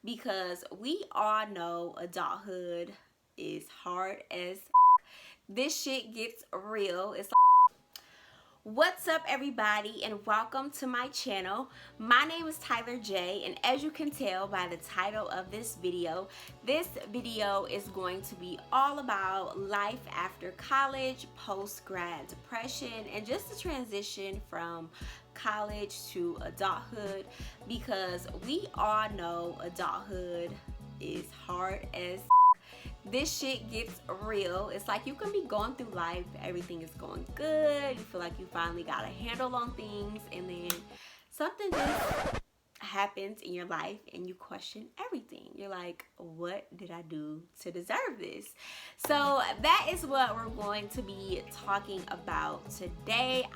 because we all know adulthood is hard as this shit gets real. It's What's up, everybody, and welcome to my channel. My name is Tyler J, and as you can tell by the title of this video is going to be all about life after college, post-grad depression, and just the transition from college to adulthood, because we all know adulthood is hard as this shit gets real. It's like you can be going through life, everything is going good, you feel like you finally got a handle on things, and then something just happens in your life and you question everything. You're like, what did I do to deserve this? So that is what we're going to be talking about today.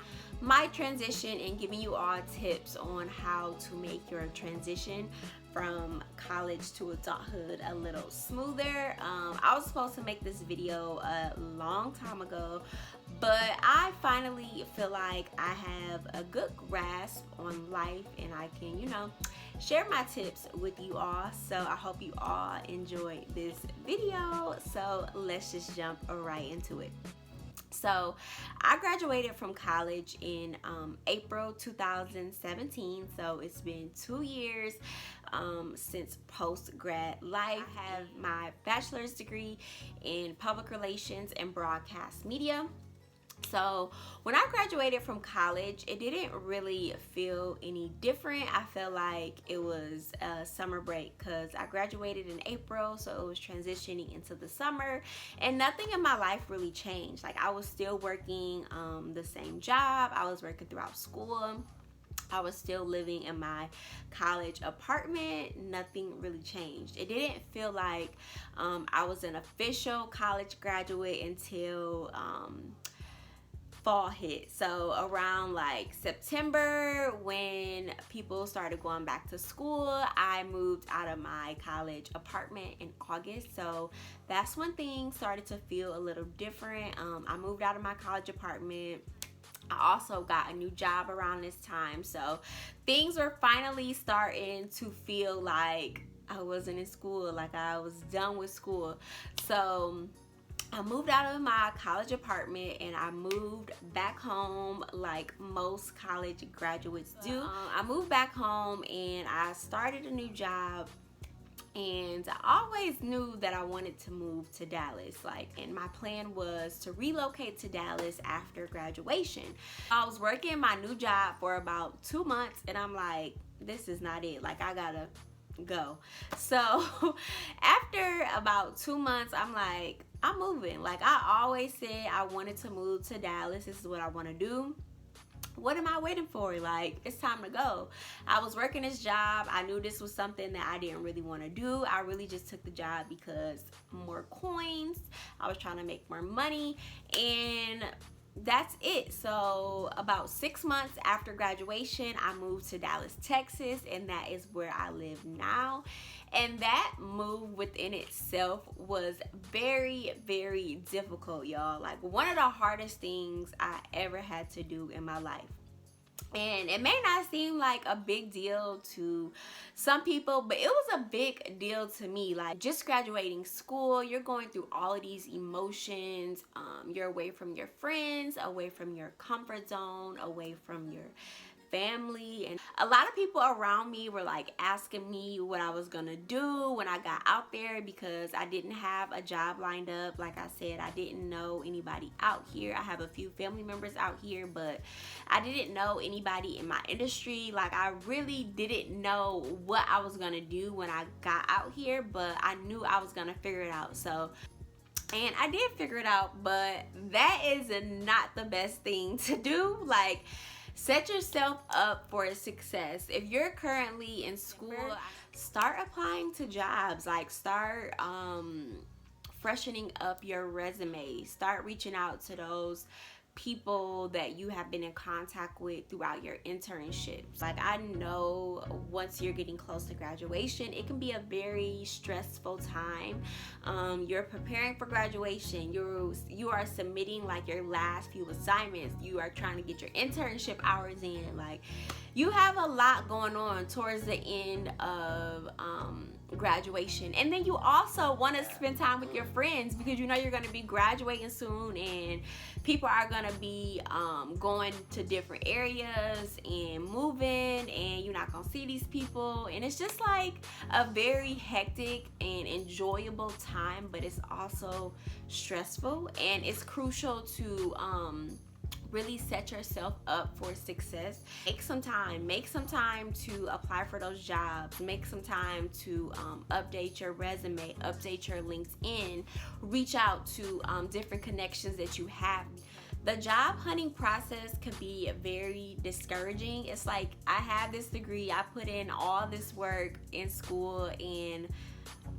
My transition, and giving you all tips on how to make your transition from college to adulthood a little smoother. I was supposed to make this video a long time ago, but I finally feel like I have a good grasp on life and I can, share my tips with you all. So I hope you all enjoy this video. So let's just jump right into it. So I graduated from college in April 2017, so it's been 2 years since post-grad life. I have my bachelor's degree in public relations and broadcast media. So when I graduated from college, it didn't really feel any different. I felt like it was a summer break because I graduated in April, so it was transitioning into the summer, and nothing in my life really changed. Like, I was still working the same job. I was working throughout school. I was still living in my college apartment. Nothing really changed. It didn't feel like I was an official college graduate until fall hit. So around like September, when people started going back to school, I moved out of my college apartment in August. So that's when things started to feel a little different. I moved out of my college apartment. I also got a new job around this time, so things were finally starting to feel like I wasn't in school, like I was done with school. So I moved out of my college apartment and I moved back home like most college graduates do. I moved back home and I started a new job, and I always knew that I wanted to move to Dallas. And my plan was to relocate to Dallas after graduation. I was working my new job for about 2 months and I'm like, this is not it. Like, I gotta go. So after about 2 months, I'm like, I'm moving. Like, I always said I wanted to move to Dallas. This is what I want to do. What am I waiting for? Like, it's time to go. I was working this job. I knew this was something that I didn't really want to do. I really just took the job because more coins. I was trying to make more money, and that's it. So about 6 months after graduation, I moved to Dallas, Texas, and that is where I live now. And that move within itself was very, very difficult, y'all. Like, one of the hardest things I ever had to do in my life. And it may not seem like a big deal to some people, but it was a big deal to me. Like, just graduating school, you're going through all of these emotions. You're away from your friends, away from your comfort zone, away from your family, and a lot of people around me were like asking me what I was gonna do when I got out there, because I didn't have a job lined up. Like I said, I didn't know anybody out here. I have a few family members out here, but I didn't know anybody in my industry. Like, I really didn't know what I was gonna do when I got out here, but I knew I was gonna figure it out. And I did figure it out, but that is not the best thing to do. Like, set yourself up for success. If you're currently in school, start applying to jobs. Like, start freshening up your resume. Start reaching out to those people that you have been in contact with throughout your internships. Like, I know once you're getting close to graduation, it can be a very stressful time. You're preparing for graduation. You are submitting like your last few assignments. You are trying to get your internship hours in. Like, you have a lot going on towards the end of graduation. And then you also want to spend time with your friends because you know you're going to be graduating soon, and people are going to be going to different areas and moving, and you're not going to see these people, and it's just like a very hectic and enjoyable time, but it's also stressful, and it's crucial to really set yourself up for success. Make some time to apply for those jobs, make some time to update your resume, update your LinkedIn, reach out to different connections that you have. The job hunting process can be very discouraging. It's like, I have this degree, I put in all this work in school, and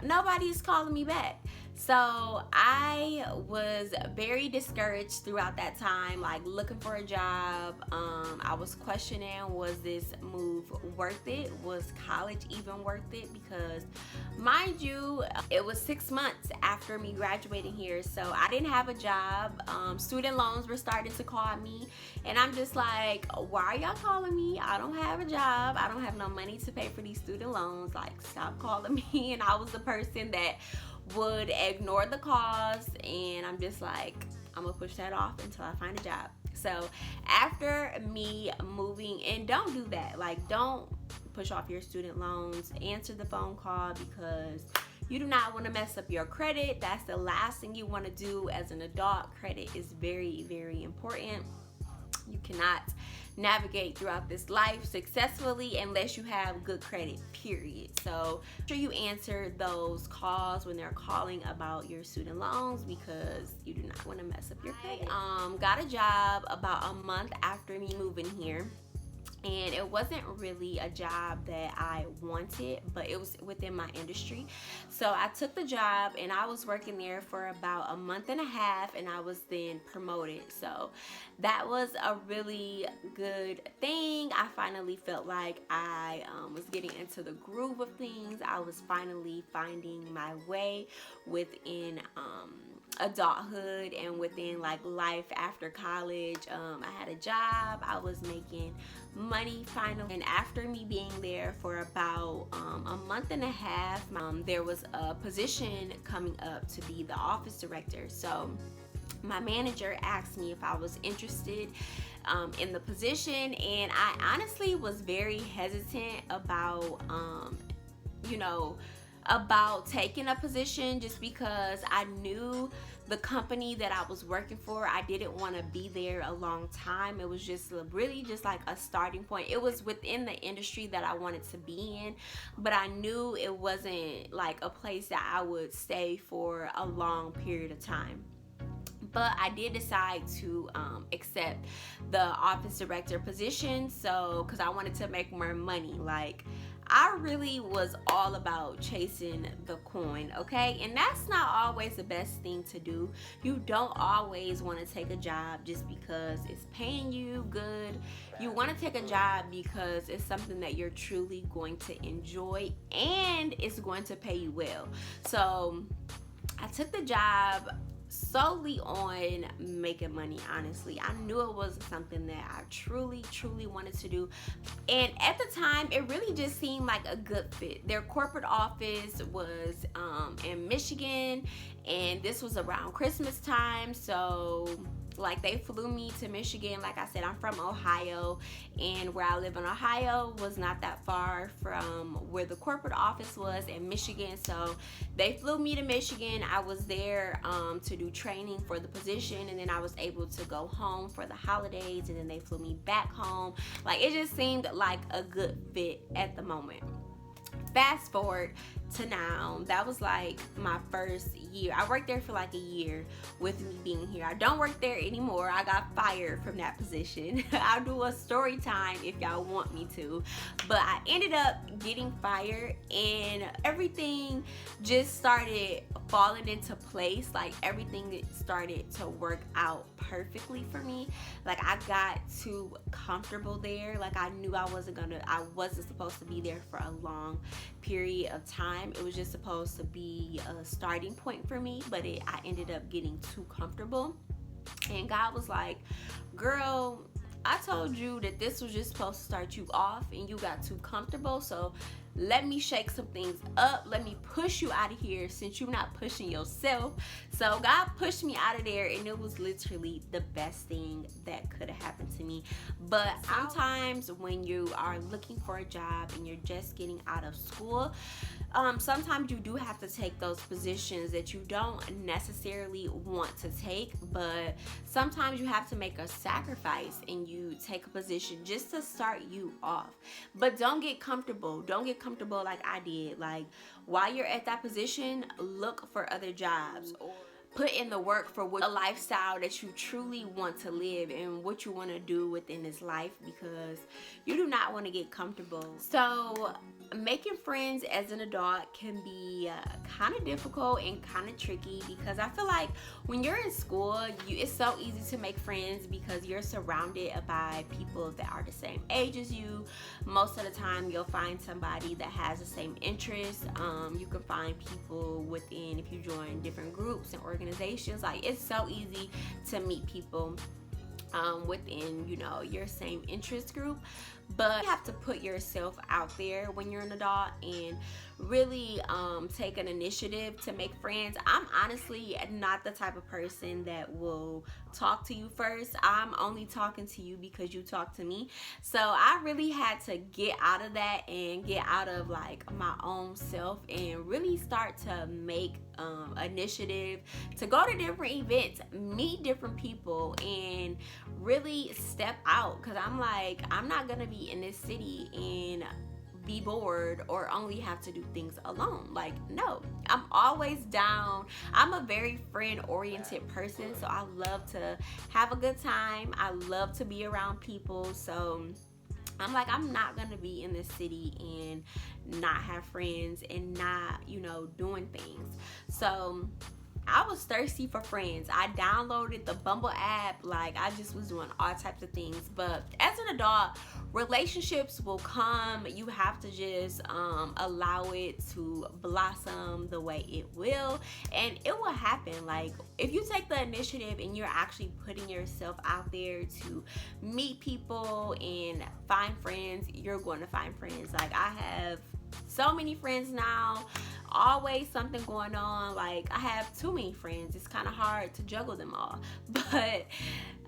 nobody's calling me back. So I was very discouraged throughout that time, like looking for a job. I was questioning, was this move worth it? Was college even worth it? Because mind you, it was 6 months after me graduating here, so I didn't have a job. Student loans were starting to call me, and I'm just like, why are y'all calling me? I don't have a job. I don't have no money to pay for these student loans. Like, stop calling me. And I was the person that would ignore the calls, and I'm just like, I'm gonna push that off until I find a job. So after me moving, and don't do that, like, don't push off your student loans. Answer the phone call, because you do not want to mess up your credit. That's the last thing you want to do as an adult. Credit is very, very important. You cannot navigate throughout this life successfully unless you have good credit, period. So make sure you answer those calls when they're calling about your student loans, because you do not want to mess up your credit. Got a job about a month after me moving here, and it wasn't really a job that I wanted, but it was within my industry. So I took the job, and I was working there for about a month and a half, and I was then promoted. So that was a really good thing. I finally felt like I was getting into the groove of things. I was finally finding my way within adulthood and within like life after college. I had a job, I was making money finally, and after me being there for about a month and a half, there was a position coming up to be the office director. So my manager asked me if I was interested in the position, and I honestly was very hesitant about about taking a position, just because I knew the company that I was working for, I didn't want to be there a long time. It was just really just like a starting point. It was within the industry that I wanted to be in, but I knew it wasn't like a place that I would stay for a long period of time. But I did decide to accept the office director position, so because I wanted to make more money. Like, I really was all about chasing the coin, okay? And that's not always the best thing to do. You don't always want to take a job just because it's paying you good. You want to take a job because it's something that you're truly going to enjoy, and it's going to pay you well. So I took the job solely on making money. Honestly, I knew it was something that I truly wanted to do, and at the time it really just seemed like a good fit. Their corporate office was in Michigan, and this was around Christmas time, so like they flew me to Michigan. Like I said, I'm from Ohio, and where I live in Ohio was not that far from where the corporate office was in Michigan. So they flew me to Michigan. I was there to do training for the position, and then I was able to go home for the holidays, and then they flew me back home. Like, it just seemed like a good fit at the moment. Fast forward to now, that was like my first year. I worked there for like a year with me being here. I don't work there anymore. I got fired from that position. I'll do a story time if y'all want me to, but I ended up getting fired, and everything just started falling into place. Like, everything started to work out perfectly for me. Like, I got too comfortable there. Like, I knew I wasn't supposed to be there for a long period of time. It was just supposed to be a starting point for me, but I ended up getting too comfortable, and God was like, girl, I told you that this was just supposed to start you off, and you got too comfortable, so let me shake some things up, let me push you out of here since you're not pushing yourself. So God pushed me out of there, and it was literally the best thing that could have happened to me. But sometimes when you are looking for a job and you're just getting out of school, sometimes you do have to take those positions that you don't necessarily want to take, but sometimes you have to make a sacrifice and you take a position just to start you off. But don't get comfortable. Don't get comfortable like I did. Like, while you're at that position, look for other jobs, or put in the work for a lifestyle that you truly want to live and what you want to do within this life, because you do not want to get comfortable. So making friends as an adult can be kind of difficult and kind of tricky, because I feel like when you're in school, it's so easy to make friends because you're surrounded by people that are the same age as you. Most of the time you'll find somebody that has the same interests. You can find people within, if you join different groups and organizations, like it's so easy to meet people within, you know, your same interest group. But you have to put yourself out there when you're an adult and really take an initiative to make friends. I'm honestly not the type of person that will talk to you first. I'm only talking to you because you talk to me. So I really had to get out of that and get out of like my own self and really start to make initiative to go to different events, meet different people, and really step out. Because I'm like, I'm not gonna be in this city and be bored or only have to do things alone. Like, no, I'm always down. I'm a very friend oriented person, so I love to have a good time. I love to be around people. So I'm like, I'm not gonna be in this city and not have friends and not, you know, doing things. So I was thirsty for friends. I downloaded the Bumble app. Like, I just was doing all types of things. But as an adult, relationships will come. You have to just allow it to blossom the way it will, and it will happen. Like, if you take the initiative and you're actually putting yourself out there to meet people and find friends, you're going to find friends. Like, I have so many friends now, always something going on. Like, I have too many friends. It's kind of hard to juggle them all, but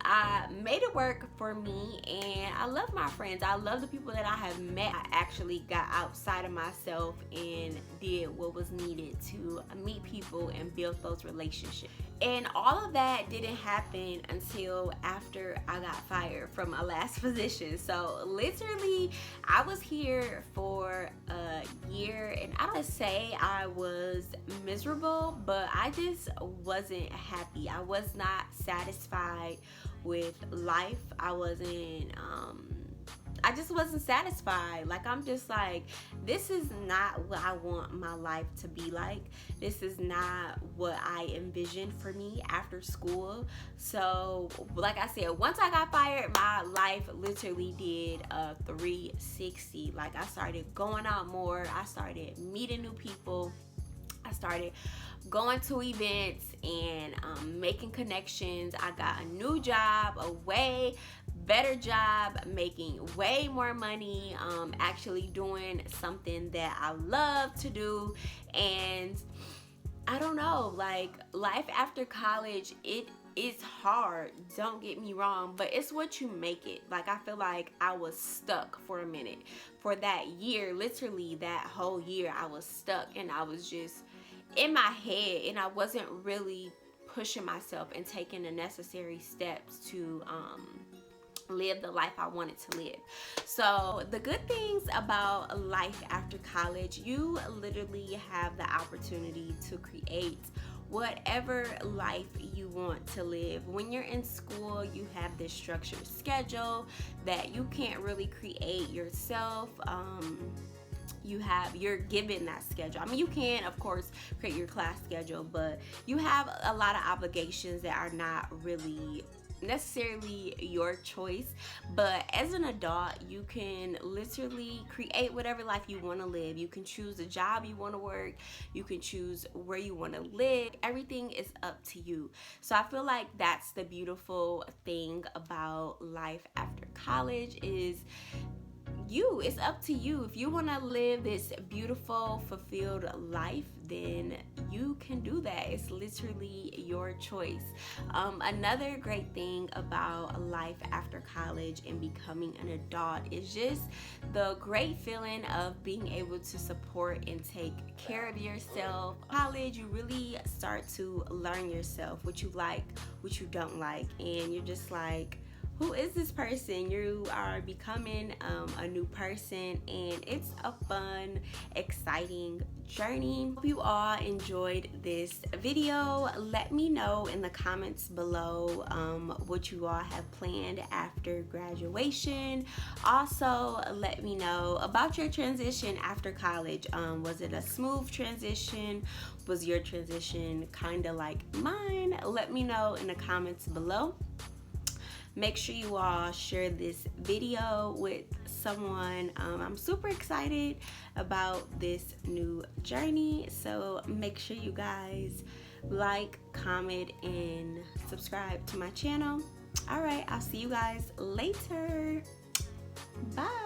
I made it work for me, and I love my friends. I love the people that I have met. I actually got outside of myself and did what was needed to meet people and build those relationships. And all of that didn't happen until after I got fired from my last position. So literally, I was here for a year, and I don't say I was miserable, but I just wasn't happy. I was not satisfied with life. I just wasn't satisfied. Like, I'm just like, this is not what I want my life to be like. This is not what I envisioned for me after school. So, like I said, once I got fired, my life literally did a 360. Like, I started going out more. I started meeting new people. I started going to events and making connections. I got a new job, a way better job, making way more money, actually doing something that I love to do. And I don't know, like, life after college, it is hard, don't get me wrong, but it's what you make it. Like, I feel like I was stuck for a minute. For that year, literally that whole year, I was stuck, and I was just in my head, and I wasn't really pushing myself and taking the necessary steps to live the life I wanted to live. So the good things about life after college, you literally have the opportunity to create whatever life you want to live. When you're in school, you have this structured schedule that you can't really create yourself. You're given that schedule. I mean, you can, of course, create your class schedule, but you have a lot of obligations that are not really necessarily your choice. But as an adult, you can literally create whatever life you want to live. You can choose the job you want to work. You can choose where you want to live. Everything is up to you. So I feel like that's the beautiful thing about life after college, is It's up to you. If you want to live this beautiful, fulfilled life, then you can do that. It's literally your choice. Another great thing about life after college and becoming an adult is just the great feeling of being able to support and take care of yourself. College, you really start to learn yourself, what you like, what you don't like, and you're just like, who is this person? You are becoming a new person, and it's a fun, exciting journey. Hope you all enjoyed this video. Let me know in the comments below what you all have planned after graduation. Also, let me know about your transition after college. Was it a smooth transition? Was your transition kind of like mine? Let me know in the comments below. Make sure you all share this video with someone. I'm super excited about this new journey, so make sure you guys like, comment, and subscribe to my channel. All right, I'll see you guys later. Bye.